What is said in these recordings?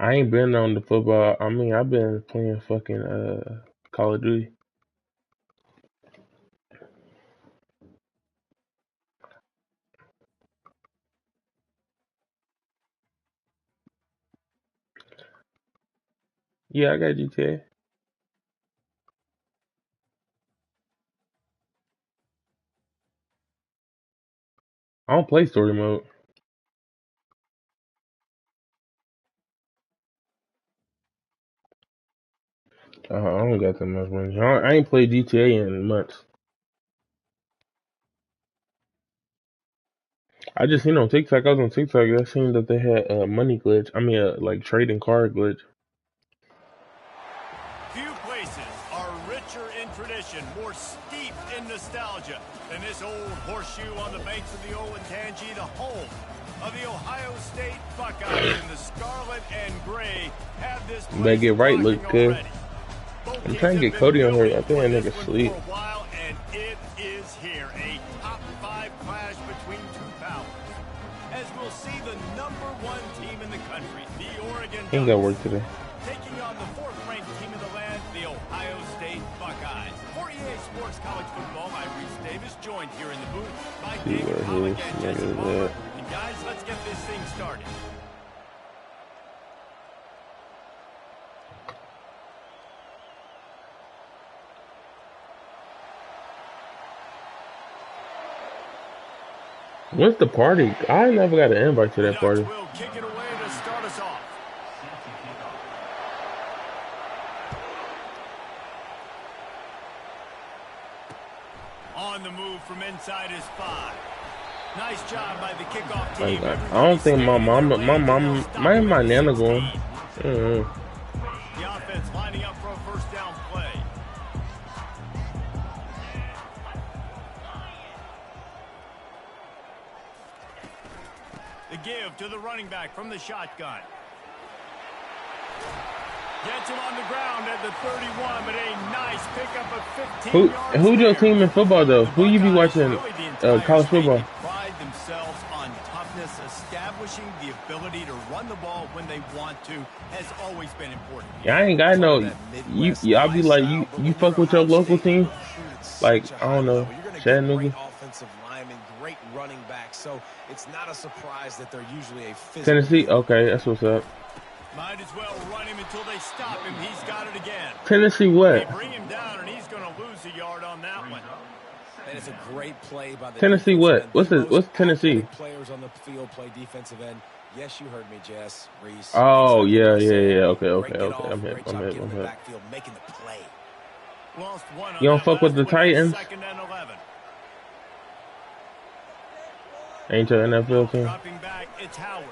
I ain't been on the football. I mean, I've been playing fucking Call of Duty. Yeah, I got GTA. I don't play story mode. I don't got that much money. I ain't played GTA in months. I just seen on TikTok. I was on TikTok. I seen that they had a money glitch. I mean, like trading card glitch. Few places are richer in tradition, more steeped in nostalgia than this old horseshoe on the banks of the Olentangy, the home of the Ohio State Buckeyes. And the scarlet and gray have this place Better get right, look good. already. Both I'm teams trying to have get been Cody on building here. I think for that this nigga one sleep. for a while, and it is here, a top 5 clash between two powers. As we'll see the #1 team in the country, the Oregon He ain't got Ducks, work today. taking on the 4th-ranked team in the land, the Ohio State Buckeyes. For EA Sports College Football, I'm Reese Davis, joined here in the booth by See David where Pollock his and nigga Jesse is Palmer. at. And guys, let's get this thing started. What's the party? I never got an invite to The that Ducks party. will kick it away to start us off. On the move from inside his 5. Nice job by the kickoff team. I don't think my nana going. The offense lining up for a first down play. The give to the running back from the shotgun. Gets him on the ground at the 31, but a nice pickup of 15 yards. Who's your team in football though? Who you be watching college football? They pride themselves on toughness. Establishing the ability to run the ball when they want to has always been important. Yeah, I ain't got no. I'll be like you fuck with your local team. Like I don't know, Chattanooga. Offensive lineman, great running back, so it's not a surprise that they're usually a physical. Tennessee, okay, that's what's up. Might as well run him until they stop him. He's got it again. Tennessee what? They bring him down, and he's going to lose a yard on that one. And it's a great play by the Tennessee what? What's Tennessee? Players on the field play defensive end. Yes, you heard me, Jess, Reese. Oh yeah. Okay. I'm Great job getting in the hip. backfield, making the play. Lost one on You don't that fuck with the last one. Titans? 2nd and 11. Ain't your NFL team? Dropping back, it's Howard.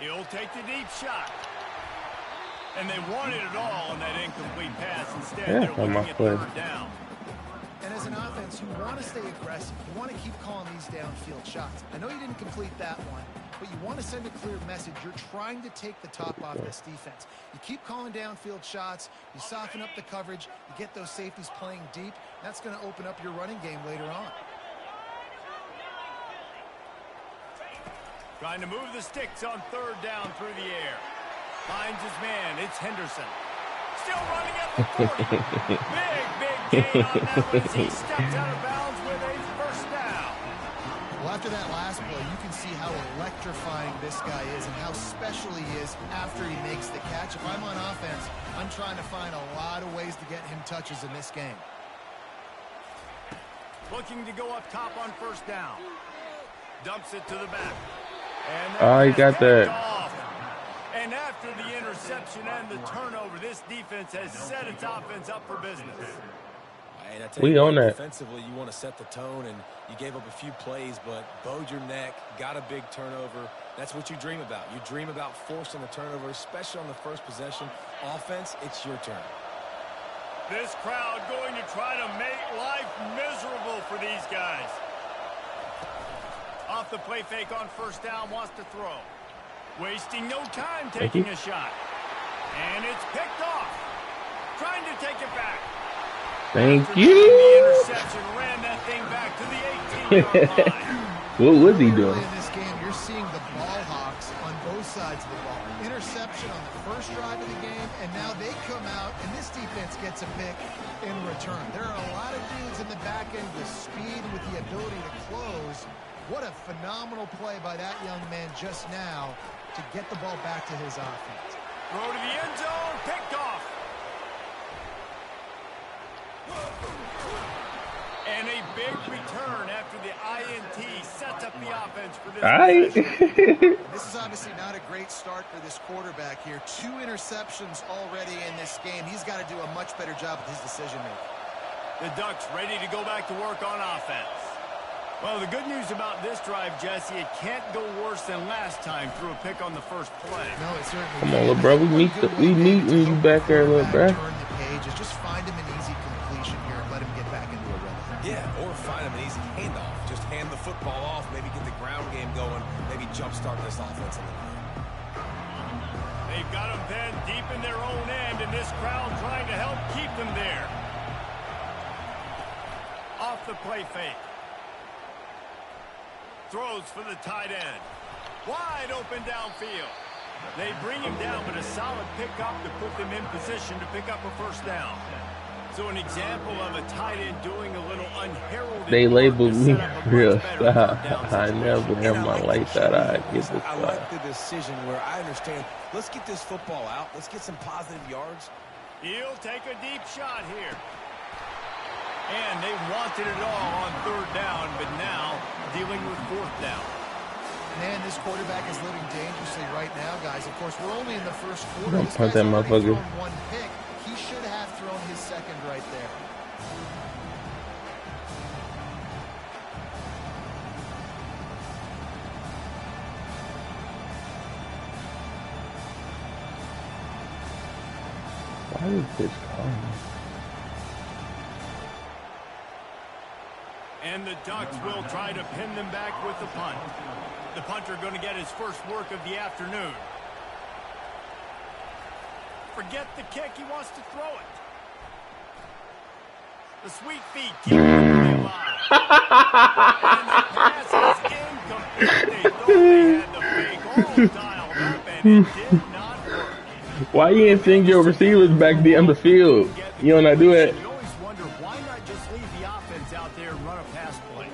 He'll take the deep shot. And they wanted it all on that incomplete pass. Instead, Yeah, they're on looking my at play. 3rd down. And as an offense, you want to stay aggressive. You want to keep calling these downfield shots. I know you didn't complete that one, but you want to send a clear message. You're trying to take the top off this defense. You keep calling downfield shots. You soften up the coverage. You get those safeties playing deep. That's going to open up your running game later on. Trying to move the sticks on 3rd down through the air. Finds his man. It's Henderson. Still running at the 40. Big gain on that one as he steps out of bounds with a first down. Well, after that last play, you can see how electrifying this guy is and how special he is after he makes the catch. If I'm on offense, I'm trying to find a lot of ways to get him touches in this game. Looking to go up top on 1st down. Dumps it to the back. Oh, he got that. And after the interception and the turnover, this defense has set its offense up for business. We own that. Defensively, you want to set the tone, and you gave up a few plays, but bowed your neck, got a big turnover. That's what you dream about. You dream about forcing the turnover, especially on the first possession. Offense, it's your turn. This crowd going to try to make life miserable for these guys. Off the play fake on 1st down, wants to throw. Wasting no time taking a shot. And it's picked off. Trying to take it back. Thank After you. The interception ran that thing back to the 18-yard line. What was he doing? In this game, you're you're seeing the ball hawks on both sides of the ball. Interception on the first drive of the game, and now they come out, and this defense gets a pick in return. There are a lot of dudes in the back end with speed, with the ability to close. What a phenomenal play by that young man just now to get the ball back to his offense. Throw to the end zone, picked off. And a big return after the INT sets up the offense for this possession. This is obviously not a great start for this quarterback here. 2 interceptions already in this game. He's got to do a much better job with his decision-making. The Ducks ready to go back to work on offense. Well, the good news about this drive, Jesse, it can't go worse than last time through a pick on the first play. No, it certainly Come on, little bro. We meet when you back there, little bro. Turn the page. Just find him an easy completion here and let him get back into a rhythm. Yeah, or find him an easy handoff. Just hand the football off, maybe get the ground game going, maybe jumpstart this offense a little bit. They've got them then deep in their own end, and this crowd trying to help keep them there. Off the play fake. Throws for the tight end. Wide open downfield. They bring him down, but a solid pickup to put them in position to pick up a first down. So an example of a tight end doing a little unheralded. They labeled me real stop. I never in my life thought I'd get this I like the decision where I understand, let's get this football out. Let's get some positive yards. He'll take a deep shot here. And they wanted it all on 3rd down, but now dealing with 4th down. Man, this quarterback is living dangerously right now, guys. Of course, we're only in the first quarter. Don't punt that motherfucker. One pick. He should have thrown his second right there. Why is this calling? And the Ducks will try to pin them back with the punt. The punter going to get his first work of the afternoon. Forget the kick. He wants to throw it. The sweet feet keep the play alive. And the pass is incomplete. They thought they had the fake all dialed up, and it did not work. Why you ain't send your receivers back down the field? You don't do it. You always wonder, why not just leave the offense out there and run a pass play?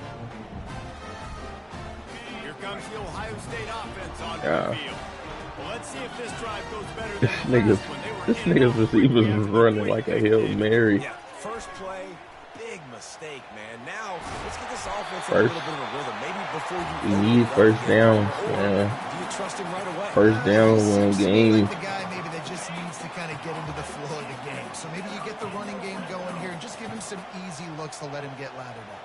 Here comes the Ohio State offense on the field. Well, let's see if this drive goes better than This nigga's receivers is running like a Hail Mary. Yeah, first play, big mistake, man. Now, let's get this offense in a little bit of a rhythm. Maybe before you need first down. Yeah. Do you trust him right away? First down, one game. The guy maybe that just needs to kind of get into the flow of the game. So maybe you get the running game going here and just give him some easy looks to let him get lathered up.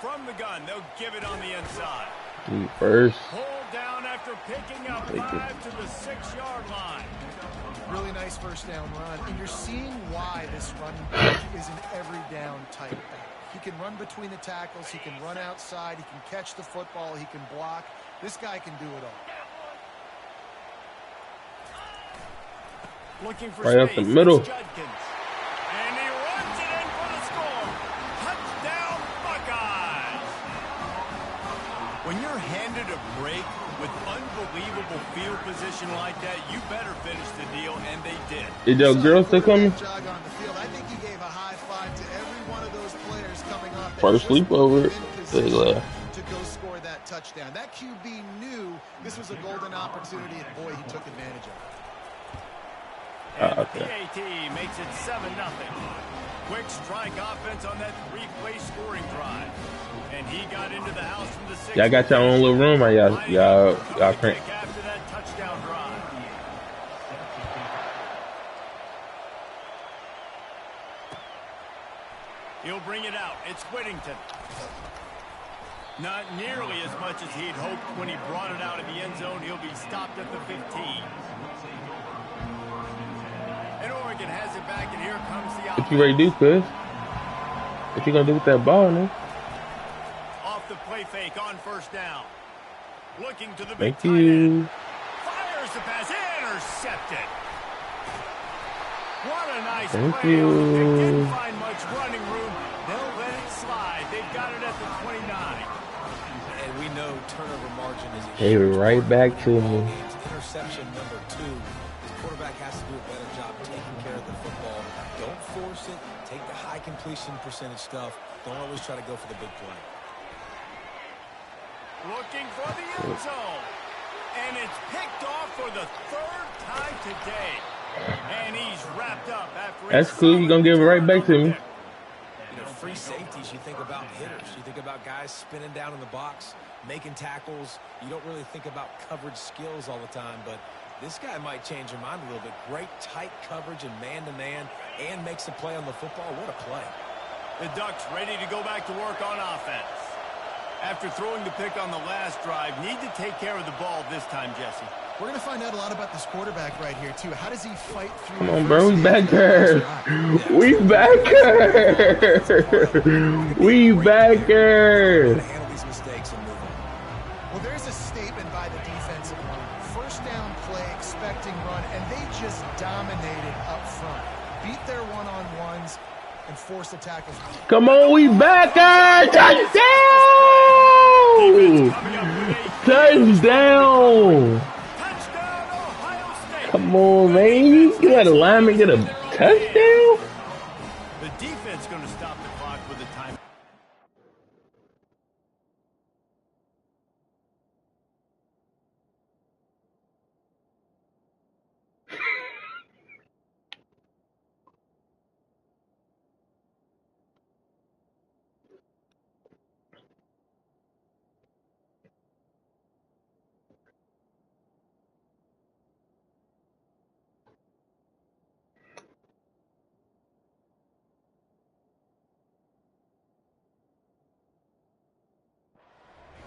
From the gun, they'll give it on the inside. First. Pulled down after picking up 5 to the 6-yard line. Really nice first down run. And you're seeing why this running back is an every down type back. He can run between the tackles. He can run outside. He can catch the football. He can block. This guy can do it all. Looking for right space. up the middle. And he runs it in for the score. Touchdown, Buckeyes. When you're handed a break with unbelievable field position like that, you better finish the deal, and they did. Is your girl still coming? I think he gave a high five to every one of those players coming off that First sleepover. They left. To go score that touchdown. That QB knew this was a golden opportunity, and boy, he took advantage of it. And the PAT makes it 7-0. Quick strike offense on that 3-play scoring drive. And he got into the house from the 6. Y'all got your own little room, or y'all crank. After that touchdown drive. He'll bring it out. It's Whittington. Not nearly as much as he'd hoped when he brought it out of the end zone. He'll be stopped at the 15. And Oregon has it back, and here comes the offense. What you ready to do, cuz? What you gonna do with that ball, man? Off the play fake on first down. Looking to the big Thank tight you. end. Fires the pass. Intercepted. What a nice Thank play. you. They didn't find much running room. They'll let it slide. They've got it at the 29. And we know turnover margin is a Gave it right back to me. Interception number 2. This quarterback has to do a better job taking care of the football. Don't force it. Take the high completion percentage stuff. Don't always try to go for the big play. Looking for the end zone. And it's picked off for the 3rd time today. And he's wrapped up after. That's cool. You're going to give it right back to me. You know, free safeties, you think about hitters. You think about guys spinning down in the box, making tackles. You don't really think about coverage skills all the time, but this guy might change your mind a little bit. Great tight coverage and man-to-man, and makes a play on the football. What a play. The Ducks ready to go back to work on offense. After throwing the pick on the last drive, need to take care of the ball this time, Jesse. We're going to find out a lot about this quarterback right here, too. How does he fight through? Come on, bro. We back here. We back here. We back here. Handle these mistakes and move on. Well, there's a statement by the defensive line. First down play, expecting run, and they just dominated up front. Beat their one-on-ones and forced the tackles. Come on, we back here. Touchdown. Touchdown. Come on, man. You let a lineman get a touchdown? The defense going to stop the clock with a time.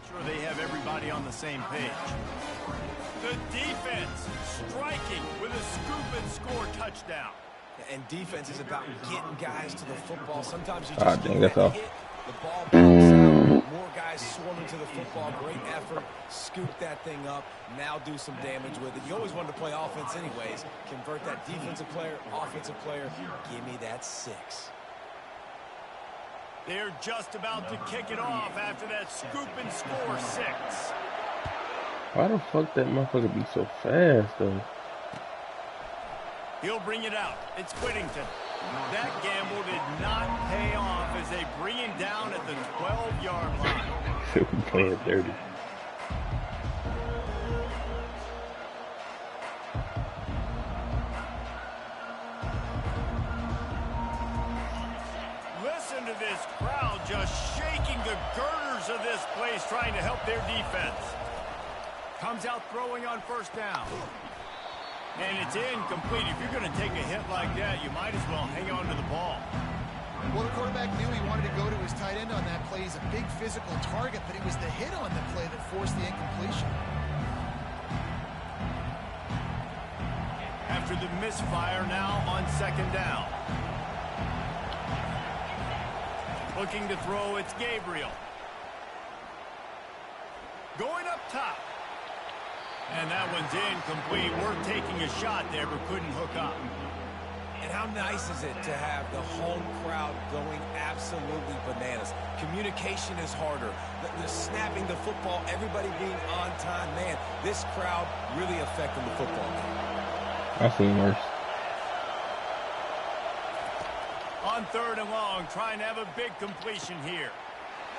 Sure they have everybody on the same page. The defense striking with a scoop and score touchdown. And defense is about getting guys to the football. Sometimes you Ah, just dang, that's all. hit, the ball bounces out, more guys swarming to the football. Great effort, scoop that thing up, now do some damage with it. You always wanted to play offense anyways. Convert that defensive player, offensive player. Give me that 6. They're just about to kick it off after that scoop and score 6. Why the fuck that motherfucker be so fast, though? He'll bring it out. It's Whittington. That gamble did not pay off as they bring him down at the 12-yard line. We playing dirty. Listen to this crowd just shaking the girders of this place trying to help their defense. Comes out throwing on first down. And it's incomplete. If you're going to take a hit like that, you might as well hang on to the ball. Well, the quarterback knew he wanted to go to his tight end on that play. He's a big physical target, but it was the hit on the play that forced the incompletion. After the misfire, now on second down. Looking to throw, it's Gabriel. Going up top. And that one's incomplete. We're taking a shot there, but couldn't hook up. And how nice is it to have the home crowd going absolutely bananas? Communication is harder. The snapping the football, everybody being on time. Man, this crowd really affecting the football game. I've seen worse. On third and long, trying to have a big completion here.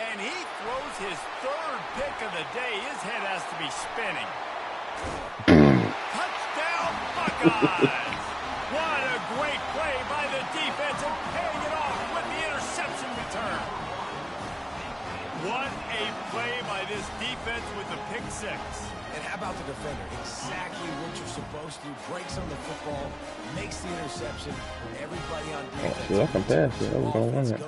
And he throws his 3rd pick of the day. His head has to be spinning. Touchdown, Buckeyes! What a great play by the defense and paying it off with the interception return. What a play by this defense with the pick 6. And how about the defender? Exactly what you're supposed to do. Breaks on the football, makes the interception. Everybody on defense. Oh, shit, I can pass it. I was going to run that.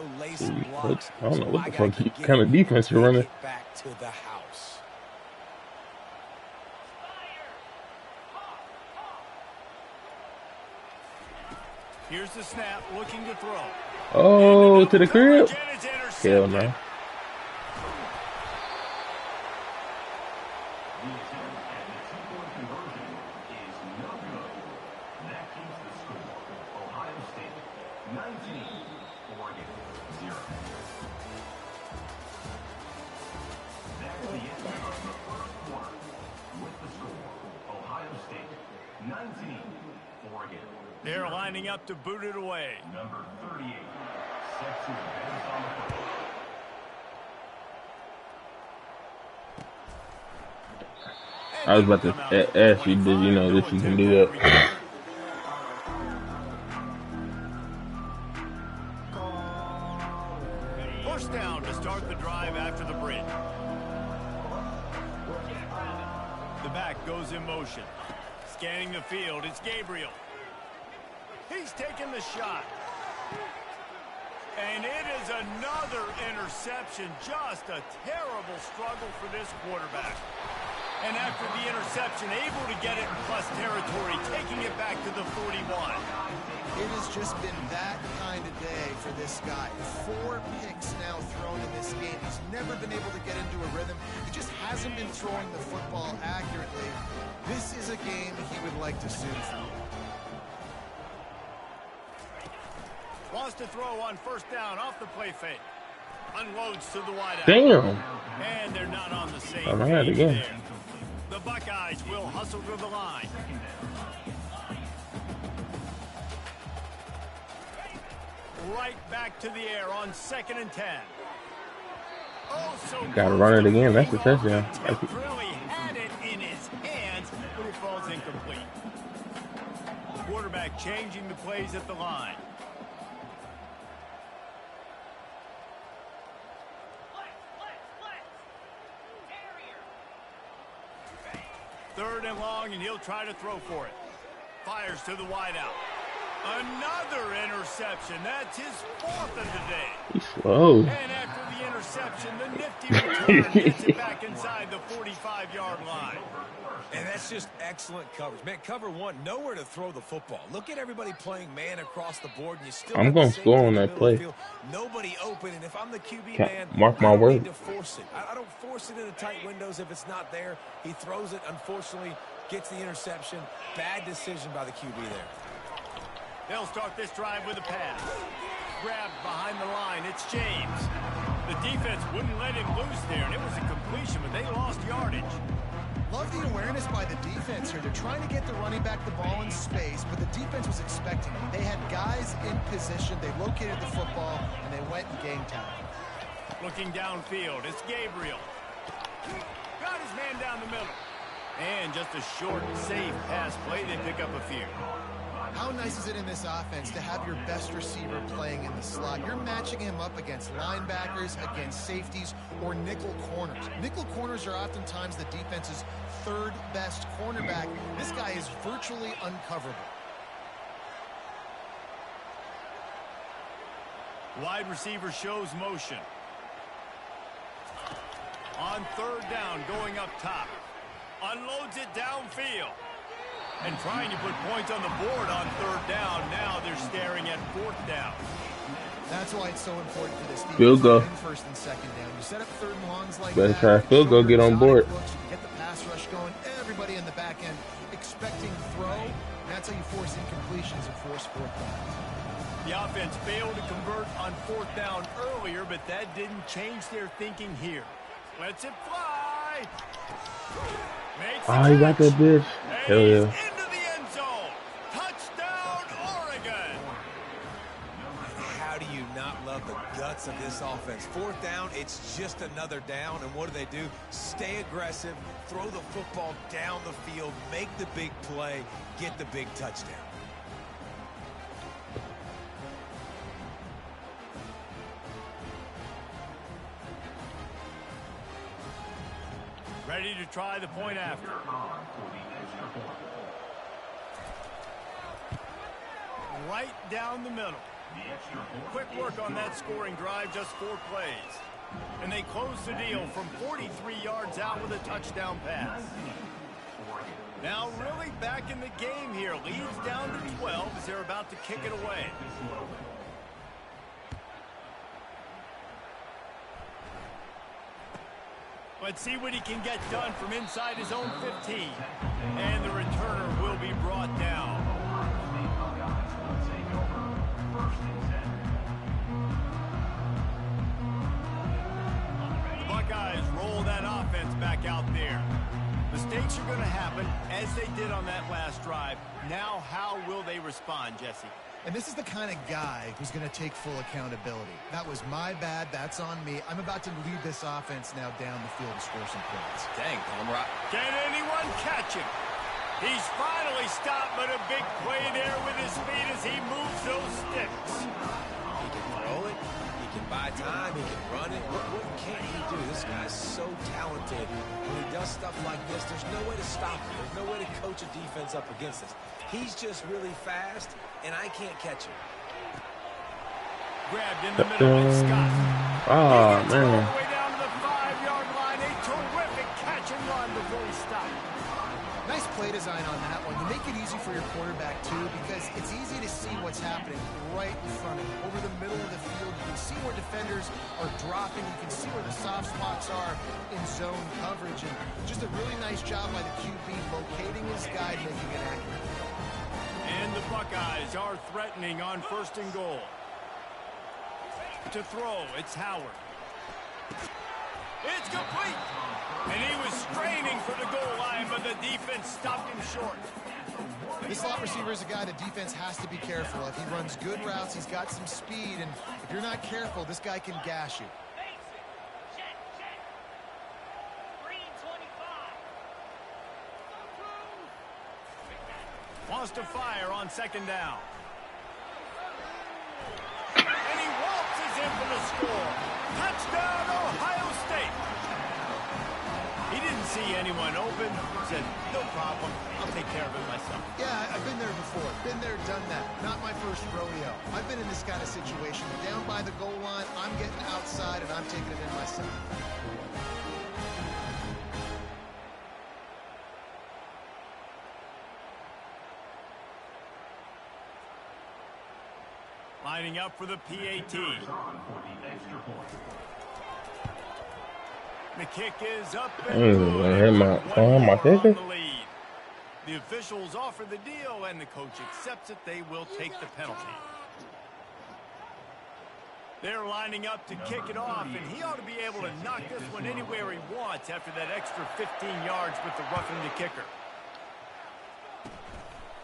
I don't know what the fuck kind of defense you're running. Back to the house. Here's the snap, looking to throw. Oh, to the crib? Hell no. They're lining up to boot it away. Number 38, set to advance on the football. I was about to ask you, did you know that you can do that? First down to start the drive after the bridge. The back goes in motion. Scanning the field, it's Gabriel. He's taking the shot. And it is another interception. Just a terrible struggle for this quarterback. And after the interception, able to get it in plus territory, taking it back to the 41. It has just been that kind of day for this guy. 4 picks now thrown in this game. He's never been able to get into a rhythm. He just hasn't been throwing the football accurately. This is a game he would like to sue for. Wants to throw on first down off the play fake. Unloads to the wideout. Damn. And they're not on the same I had page again. there. The Buckeyes will hustle to the line. Right back to the air on 2nd and 10. Oh, so Gotta run it again. That's a touchdown. Really had it in his hands, but it falls incomplete. Quarterback changing the plays at the line. Third and long, and he'll try to throw for it. Fires to the wideout. Another interception. That's his 4th of the day. He's slow. And after the interception, the nifty return gets it back inside the 45-yard line. And that's just excellent coverage. Man, cover one, nowhere to throw the football. Look at everybody playing man across the board, and you still I'm going to score on that play. Nobody open, and if I'm the QB, Can't man, mark my I don't word. need to force it. I don't force it into tight windows if it's not there. He throws it, unfortunately, gets the interception. Bad decision by the QB there. They'll start this drive with a pass. Grabbed behind the line. It's James. The defense wouldn't let him loose there, and it was a completion, but they lost yardage. Love the awareness by the defense here. They're trying to get the running back the ball in space, but the defense was expecting it. They had guys in position. They located the football, and they went and game time. Looking downfield, it's Gabriel. Got his man down the middle. And just a short, safe pass play. They pick up a few. How nice is it in this offense to have your best receiver playing in the slot? You're matching him up against linebackers, against safeties, or nickel corners. Nickel corners are oftentimes the defense's 3rd best cornerback. This guy is virtually uncoverable. Wide receiver shows motion. On 3rd down, going up top. Unloads it downfield. And trying to put points on the board on 3rd down. Now they're staring at 4th down. That's why it's so important for this defense. Field goal. 1st and 2nd down. You set up 3rd and longs like Better that. try field goal, get on board. Looks, you get the pass rush going. Everybody in the back end expecting throw. That's how you force incompletions and force 4th down. The offense failed to convert on 4th down earlier, but that didn't change their thinking here. Lets it fly. Makes Oh, he got that bitch. Hell yeah. Into the end zone. Touchdown, Oregon. How do you not love the guts of this offense? 4th down, it's just another down, and what do? Stay aggressive, throw the football down the field, make the big play, get the big touchdown. Ready to try the point after. Right down the middle. Quick work on that scoring drive, just 4 plays. And they close the deal from 43 yards out with a touchdown pass. Now really back in the game here. Leads down to 12 as they're about to kick it away. Let's see what he can get done from inside his own 15. And the returner will be brought down. The Buckeyes roll that offense back out there. Mistakes are going to happen, as they did on that last drive. Now, how will they respond, Jesse? And this is the kind of guy who's going to take full accountability. That was my bad. That's on me. I'm about to lead this offense now down the field and score some points. Dang, Palmer. Can anyone catch him? He's finally stopped, but a big play there with his feet as he moves those sticks. He can throw it. He can buy time. He can run it. What can't he do? This guy's so talented. When he does stuff like this, there's no way to stop him. There's no way to coach a defense up against this. He's just really fast, and I can't catch him. Grabbed in the middle with Scott. Oh, He gets all man. the way down to the 5-yard line. A terrific catch and run before he stopped. Nice play design on that one. You make it easy for your quarterback, too, because it's easy to see what's happening right in front of you. Over the middle of the field, you can see where defenders are dropping. You can see where the soft spots are in zone coverage. And just a really nice job by the QB locating his guy, making it accurate. And the Buckeyes are threatening on 1st and goal. To throw, it's Howard. It's complete. And he was straining for the goal line, but the defense stopped him short. This slot receiver is a guy the defense has to be careful of. He runs good routes. He's got some speed. And if you're not careful, this guy can gash you. Wants to fire on 2nd down. And he waltzes in for the score. Touchdown, Ohio State. He didn't see anyone open. Said, no problem. I'll take care of it myself. Yeah, I've been there before. Been there, done that. Not my first rodeo. I've been in this kind of situation. Down by the goal line, I'm getting outside, and I'm taking it in myself. Lining up for the PAT. The kick is up and kicker? the lead. The officials offer the deal, and the coach accepts it. They will take the penalty. They're lining up to kick it off, and he ought to be able to knock this one anywhere he wants after that extra 15 yards with the roughing the kicker.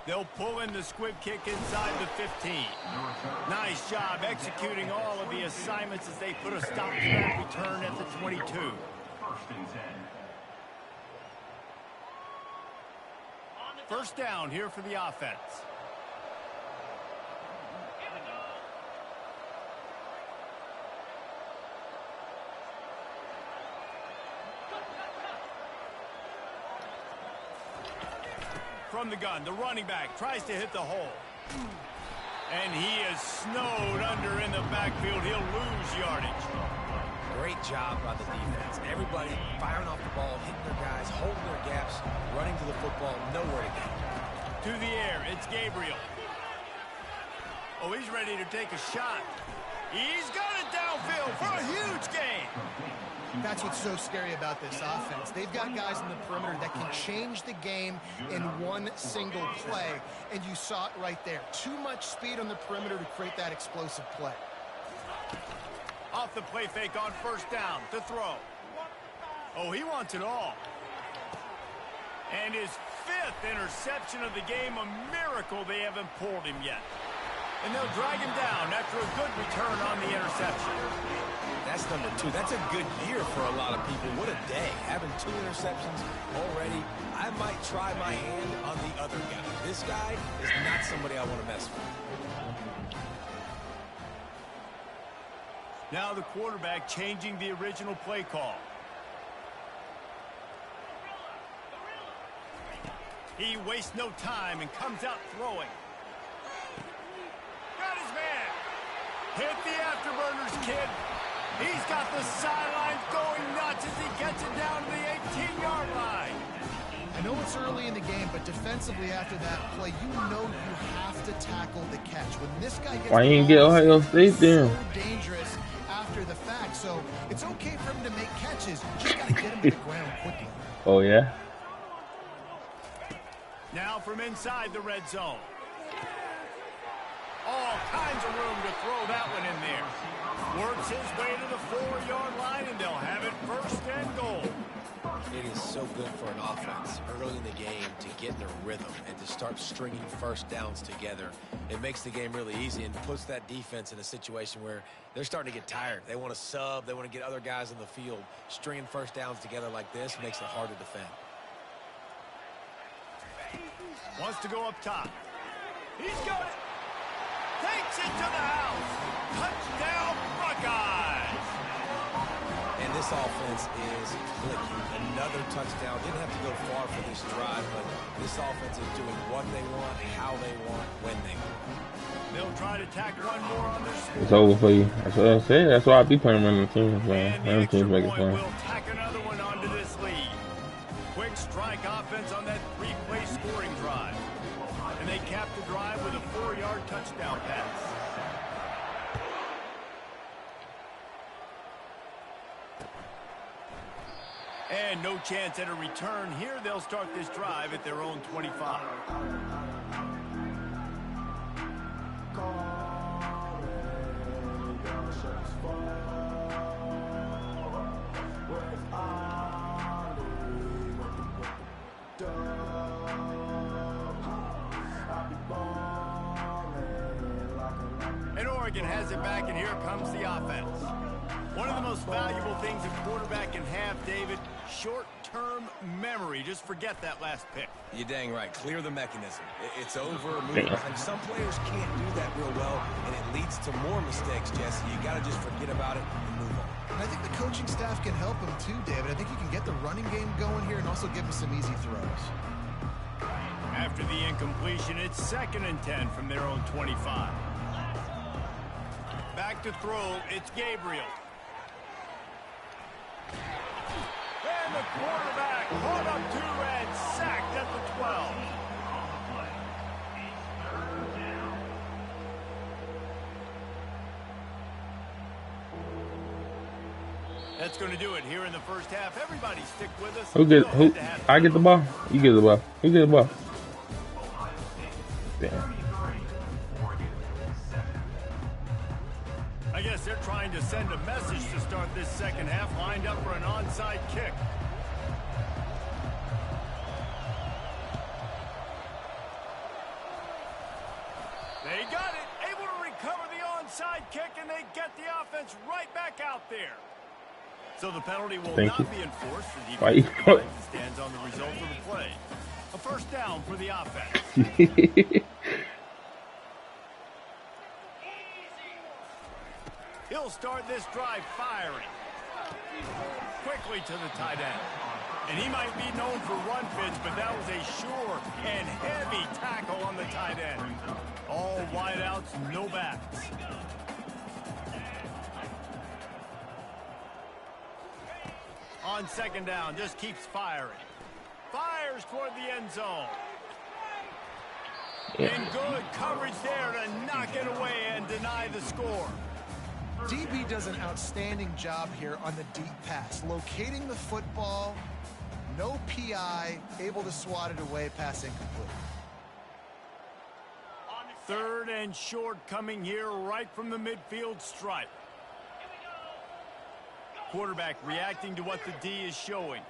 They'll pull in the squib kick inside the 15. Nice job executing all of the assignments as they put a stop to that return at the 22. First down here for the offense. From the gun, the running back tries to hit the hole. And he is snowed under in the backfield. He'll lose yardage. Great job by the defense. Everybody firing off the ball, hitting their guys, holding their gaps, running to the football, nowhere to go. To the air, it's Gabriel. Oh, he's ready to take a shot. He's got it downfield for a huge gain. That's what's so scary about this offense. They've got guys in the perimeter that can change the game in one single play, and you saw it right there. Too much speed on the perimeter to create that explosive play. Off the play fake on first down to throw. Oh, he wants it all. And his 5th interception of the game, a miracle they haven't pulled him yet. And they'll drag him down after a good return on the interception. That's number 2. That's a good year for a lot of people. What a day. Having 2 interceptions already. I might try my hand on the other guy. This guy is not somebody I want to mess with. Now the quarterback changing the original play call. He wastes no time and comes out throwing. Got his man. Hit the afterburners, kid. He's got the sidelines going nuts as he gets it down to the 18-yard line. I know it's early in the game, but defensively after that play, you know you have to tackle the catch. When this guy gets Why you didn't get Ohio State then? so dangerous after the fact, so it's okay for him to make catches. You just got to get him to the ground quickly. Oh, yeah? Now from inside the red zone. All kinds of room to throw that one in there. Works his way to the 4-yard line, and they'll have it 1st and goal. It is so good for an offense early in the game to get in a rhythm and to start stringing first downs together. It makes the game really easy and puts that defense in a situation where they're starting to get tired. They want to sub. They want to get other guys in the field. Stringing first downs together like this makes it hard to defend. Wants to go up top. He's got it. Takes it to the house. Touchdown, Buckeyes. And this offense is clicking. Another touchdown. Didn't have to go far for this drive, but this offense is doing what they want, how they want, when they want. They'll try to tack one more on their score. It's over for you. That's what I said. That's why I be playing random teams, man. And the Random extra teams make it point fun. will tack another one onto this lead. Quick strike offense on that 3-play scoring drive. And they cap the drive with a 4-yard touchdown pass. And no chance at a return here. They'll start this drive at their own 25. And Oregon has it back, and here comes the offense. One of the most valuable things a quarterback can have, David, short-term memory. Just forget that last pick. You're dang right. Clear the mechanism. It's over. Move on. Some players can't do that real well, and it leads to more mistakes, Jesse. You got to just forget about it and move on. And I think the coaching staff can help him too, David. I think you can get the running game going here and also give him some easy throws. After the incompletion, it's 2nd and 10 from their own 25. Back to throw, it's Gabriel. And the quarterback caught up to and sacked at the 12. That's going to do it here in the first half. Everybody stick with us. Who? I get the ball. You get the ball. You get the ball. Damn. I guess they're trying to send a message to start this second half, lined up for an onside kick. They got it, able to recover the onside kick, and they get the offense right back out there. So the penalty will not be enforced. The defense stands on the result of the play. A first down for the offense. He'll start this drive firing. Quickly to the tight end. And he might be known for run fits, but that was a sure and heavy tackle on the tight end. All wideouts, no backs. On 2nd down, just keeps firing. Fires toward the end zone. And good coverage there to knock it away and deny the score. DB does an outstanding job here on the deep pass, locating the football, no PI, able to swat it away, pass incomplete. 3rd and short coming here right from the midfield stripe. Quarterback reacting to what the D is showing.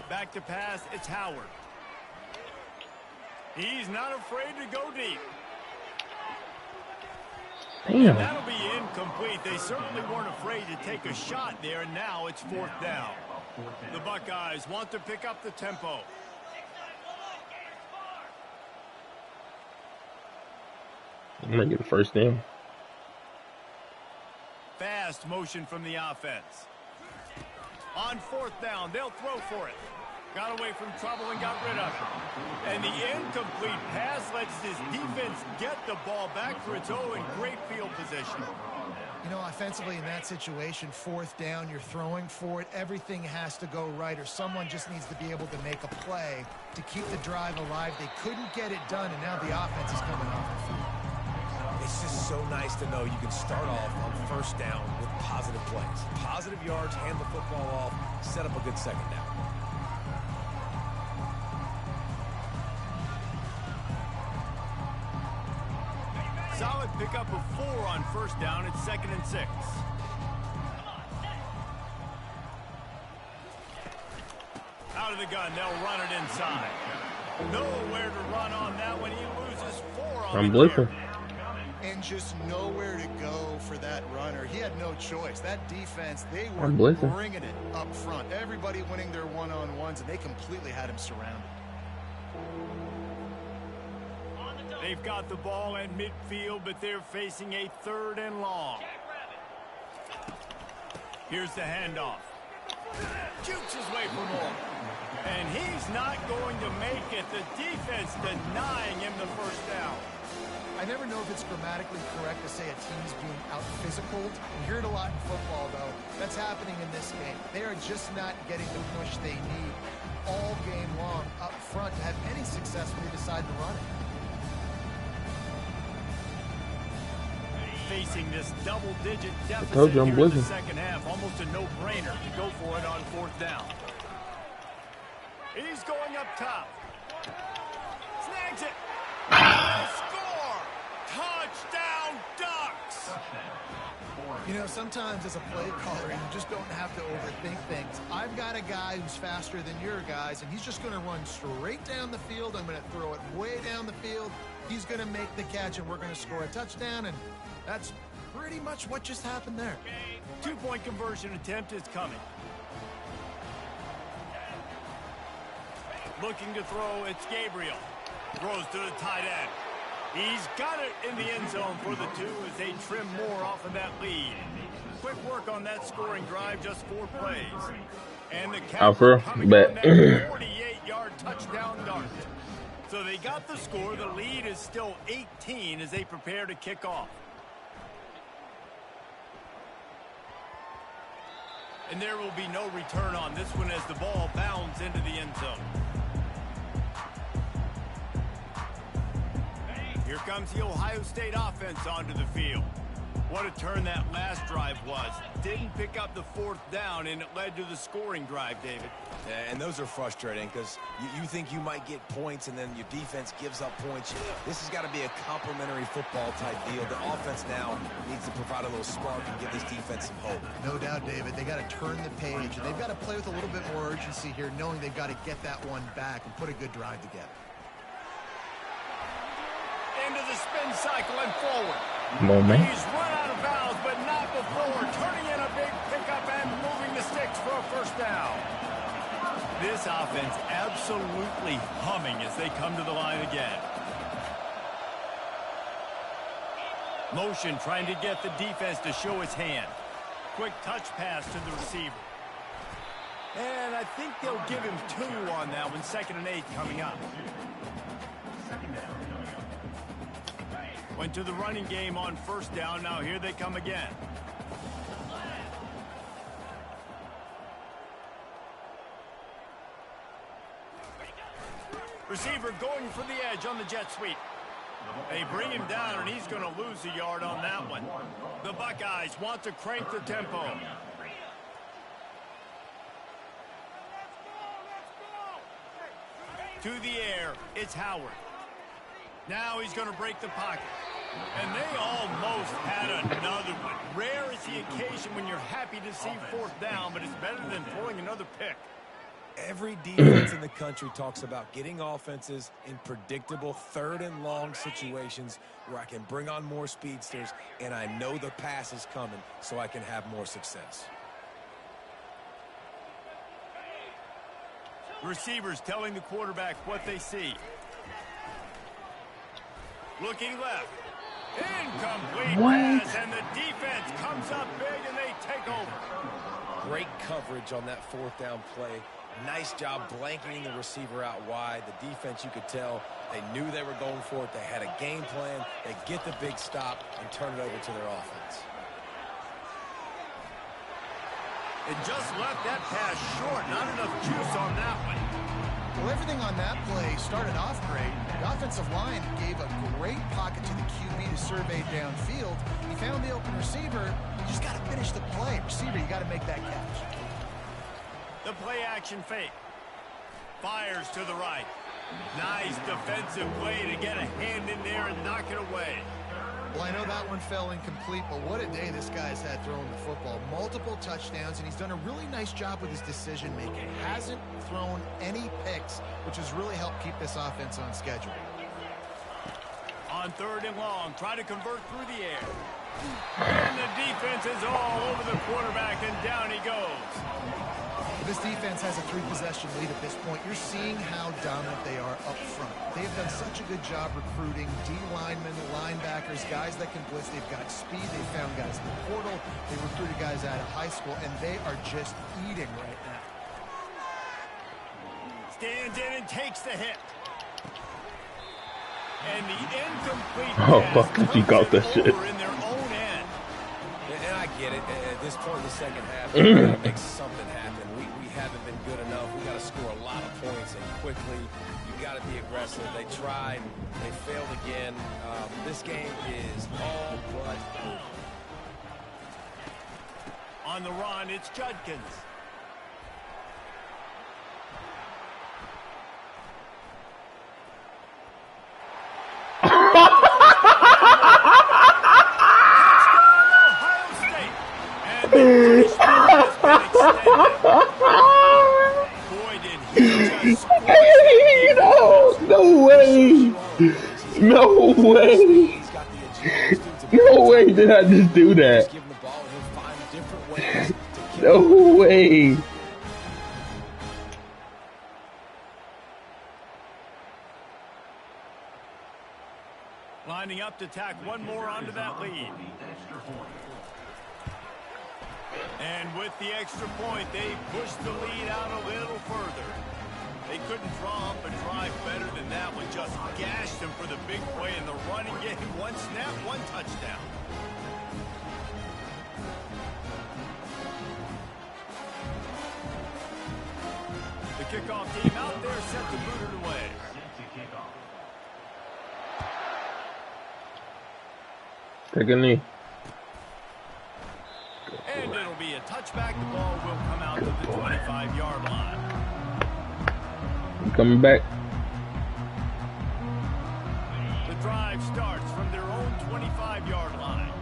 Back to pass, it's Howard. He's not afraid to go deep. Damn. That'll be incomplete. They certainly weren't afraid to take a shot there, and now it's 4th down. The Buckeyes want to pick up the tempo. I'm going to get a first down. Fast motion from the offense. On 4th down, they'll throw for it. Got away from trouble and got rid of it. And the incomplete pass lets this defense get the ball back for its own great field position. You know, offensively in that situation, 4th down, you're throwing for it. Everything has to go right, or someone just needs to be able to make a play to keep the drive alive. They couldn't get it done, and now the offense is coming off the field. It's just so nice to know you can start off on first down with positive plays. Positive yards, hand the football off, set up a good second down. Solid pickup of 4 on first down. It's 2nd and 6. Out of the gun, they'll run it inside. Nowhere to run on that one. He loses 4 on I'm the blitzing. carry. And just nowhere to go for that runner. He had no choice. That defense, they were I'm blitzing. bringing it up front. Everybody winning their one-on-ones, and they completely had him surrounded. They've got the ball at midfield, but they're facing a 3rd and long. Here's the handoff. Jukes his way for more. And he's not going to make it. The defense denying him the first down. I never know if it's grammatically correct to say a team's being out-physicaled. We hear it a lot in football, though. That's happening in this game. They are just not getting the push they need all game long up front to have any success when they decide to run it. Facing this double-digit deficit told you I'm here in the blitzing. second half. Almost a no-brainer to go for it on 4th down. He's going up top. Snags it. Score! Touchdown, Ducks! You know, sometimes as a play caller, you just don't have to overthink things. I've got a guy who's faster than your guys, and he's just going to run straight down the field. I'm going to throw it way down the field. He's going to make the catch, and we're going to score a touchdown, and that's pretty much what just happened there. 2-point conversion attempt is coming. Looking to throw, it's Gabriel. Throws to the tight end. He's got it in the end zone for the 2 as they trim more off of that lead. Quick work on that scoring drive, just 4 plays. And the count coming on that 48-yard touchdown dart. So they got the score. The lead is still 18 as they prepare to kick off. And there will be no return on this one as the ball bounds into the end zone. Here comes the Ohio State offense onto the field. What a turn that last drive was. Didn't pick up the 4th down, and it led to the scoring drive, David. And those are frustrating because you think you might get points and then your defense gives up points. This has got to be a complementary football type deal. The offense now needs to provide a little spark and give this defense some hope. No doubt, David. They got to turn the page, and they've got to play with a little bit more urgency here, knowing they've got to get that one back and put a good drive together. Into the spin cycle and forward. Come on, man. He's run out of bounds, but not before. Turning in a big pickup and moving the sticks for a first down. This offense absolutely humming as they come to the line again. Motion trying to get the defense to show its hand. Quick touch pass to the receiver. And I think they'll give him 2 on that one. 2nd and 8 coming up. Went to the running game on first down. Now here they come again. Receiver going for the edge on the jet sweep. They bring him down, and he's going to lose a yard on that one. The Buckeyes want to crank the tempo. To the air, it's Howard. Now he's going to break the pocket. And they almost had another one. Rare is the occasion when you're happy to see 4th down, but it's better than throwing another pick. Every defense in the country talks about getting offenses in predictable 3rd and long situations where I can bring on more speedsters and I know the pass is coming so I can have more success. Receivers telling the quarterback what they see. Looking left. Incomplete pass, and the defense comes up big, and they take over. Great coverage on that 4th down play. Nice job blanketing the receiver out wide. The defense, you could tell, they knew they were going for it. They had a game plan. They get the big stop and turn it over to their offense. It just left that pass short. Not enough juice on that one. Well, everything on that play started off great. The offensive line gave a great pocket to the QB to surveyed downfield. He found the open receiver. You just got to finish the play. Receiver, you got to make that catch. The play action fake. Fires to the right. Nice defensive play to get a hand in there and knock it away. Well, I know that one fell incomplete, but what a day this guy's had throwing the football. Multiple touchdowns, and he's done a really nice job with his decision-making. Hasn't thrown any picks, which has really helped keep this offense on schedule. On 3rd and long, try to convert through the air. And the defense is all over the quarterback, and down he goes. This defense has a 3-possession lead at this point. You're seeing how dominant they are up front. They have done such a good job recruiting D linemen, linebackers, guys that can blitz. They've got speed. They found guys in the portal. They recruited guys out of high school, and they are just eating right now. Stands in and takes the hit. And the incomplete fuck, he got that shit. in their own end. And I get it. At this point in the second half, we got to make something happen. We haven't been good enough. We got to score a lot of points and quickly. You got to be aggressive. They tried. They failed again. This game is all but over. On the run, it's Judkins. No way! No way! No way did I just do that? No way! Lining up to tack one more onto that lead. And with the extra point, they pushed the lead out a little further. They couldn't draw up a drive better than that one. Just gashed them for the big play in the running game. One snap, one touchdown. The kickoff team out there set to boot it away. Take a knee. And it'll be a touchback. The ball will come out to the 25-yard line. You coming back? The drive starts from their own 25-yard line.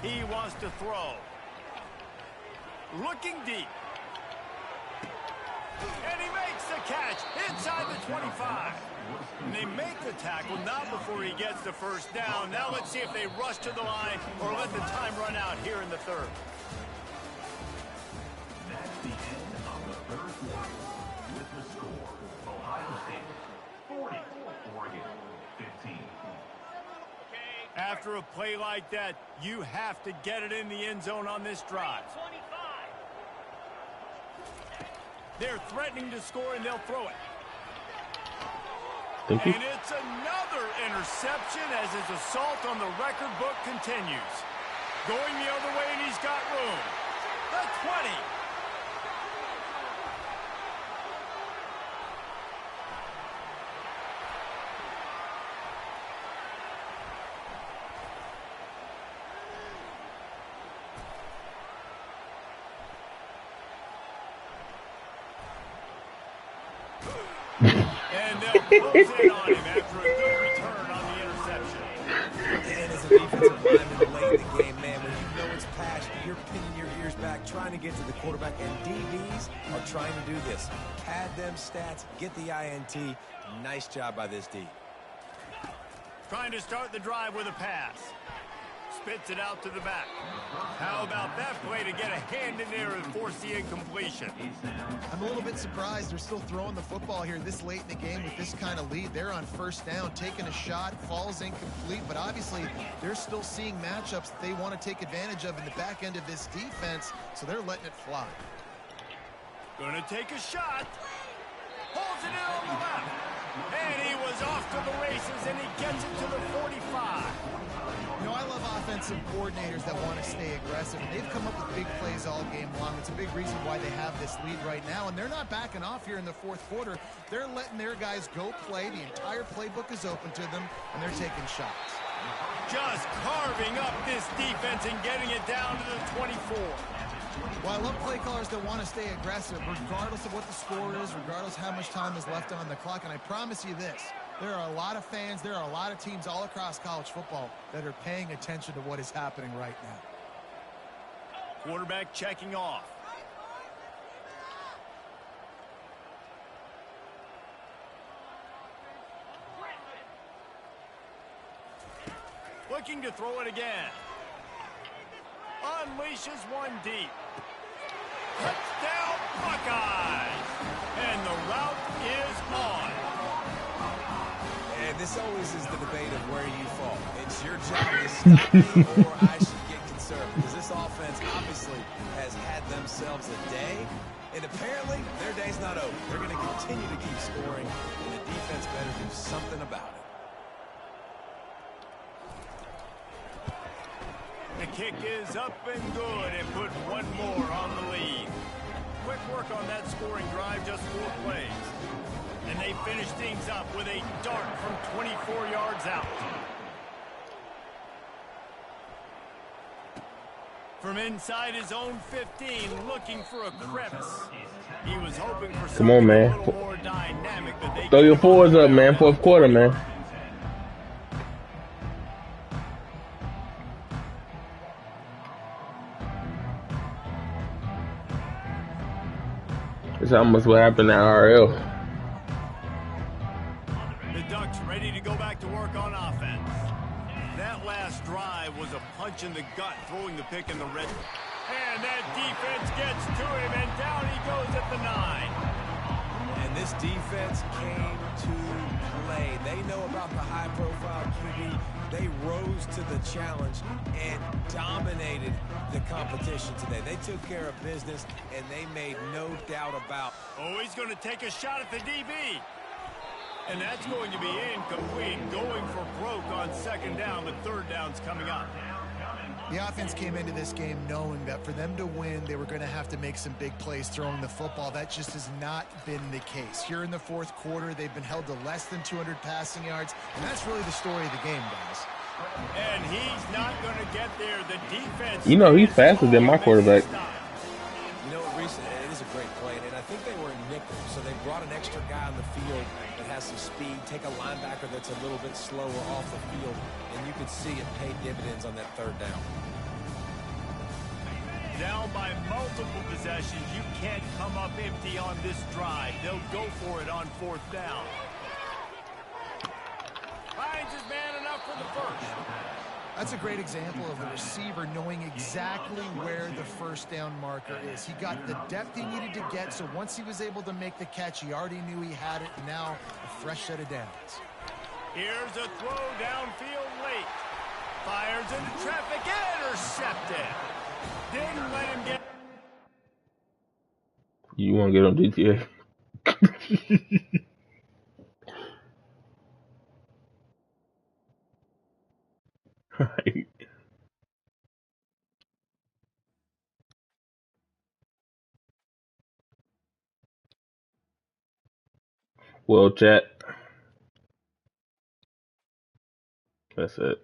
He wants to throw. Looking deep. And he makes the catch inside the 25. And they make the tackle, not before he gets the first down. Now let's see if they rush to the line or let the time run out here in the third. That's the end of the third quarter. With the score, Ohio State 40, Oregon 15. After a play like that, you have to get it in the end zone on this drive. They're threatening to score, and they'll throw it. Thank you. And it's another interception as his assault on the record book continues. Going the other way, and he's got room. The 20. And they'll close in on him after a good return on the interception. And as a defensive lineman late in the game, man, when you know it's passed, you're pinning your ears back, trying to get to the quarterback, and DBs are trying to do this. Pad them stats, get the INT. Nice job by this D. Trying to start the drive with a pass. Spits it out to the back. How about that play to get a hand in there and force the incompletion? I'm a little bit surprised they're still throwing the football here this late in the game with this kind of lead. They're on first down, taking a shot, falls incomplete, but obviously they're still seeing matchups that they want to take advantage of in the back end of this defense, so they're letting it fly. Gonna take a shot. Holds it in on the left. And he was off to the races, and he gets it to the 45. You know, I love offensive defensive coordinators that want to stay aggressive, and they've come up with big plays all game long. It's a big reason why they have this lead right now, and they're not backing off here in the fourth quarter. They're letting their guys go play. The entire playbook is open to them, and they're taking shots. Just carving up this defense and getting it down to the 24. Well, I love play callers that want to stay aggressive, regardless of what the score is, regardless how much time is left on the clock. And I promise you this, there are a lot of fans, there are a lot of teams all across college football that are paying attention to what is happening right now. Quarterback checking off. Looking to throw it again. Unleashes one deep. Touchdown Buckeyes! And the route is on. And this always is the debate of where you fall. It's your job to stop me or I should get concerned. Because this offense obviously has had themselves a day. And apparently their day's not over. They're going to continue to keep scoring. And the defense better do something about it. The kick is up and good and put one more on the lead. Quick work on that scoring drive, just 4 plays. And they finish things up with a dart from 24 yards out. From inside his own 15, looking for a crevice. He was hoping for something a little more dynamic. But they throw your fours up, man. Fourth quarter, man. It's almost what happened at RL. The Ducks ready to go back to work on offense. That last drive was a punch in the gut, throwing the pick in the red. And that defense gets to him, and down he goes at the 9. And this defense came to play. They know about the high-profile QB. They rose to the challenge and dominated the competition today. They took care of business, and they made no doubt about. Oh, he's going to take a shot at the DB. And that's going to be incomplete. Going for broke on second down, but third down's coming up. The offense came into this game knowing that for them to win, they were going to have to make some big plays throwing the football. That just has not been the case. Here in the fourth quarter, they've been held to less than 200 passing yards, and that's really the story of the game, guys. And he's not going to get there. The defense... You know, he's faster than my quarterback. You know what, Reese, it is a great play, and I think they were in nickel, so they brought an extra guy on the field that has some speed, take a linebacker that's a little bit slower off the field, and you can see it pay dividends on that third down. Down by multiple possessions, you can't come up empty on this drive. They'll go for it on fourth down. Finds his man enough for the first. That's a great example of the receiver knowing exactly where the first down marker is. He got the depth he needed to get, so once he was able to make the catch, he already knew he had it, and now a fresh set of downs. Here's a throw downfield late. Fires into traffic, intercepted. Didn't let him get... You want to get on GTA? Right. Well, chat. That's it.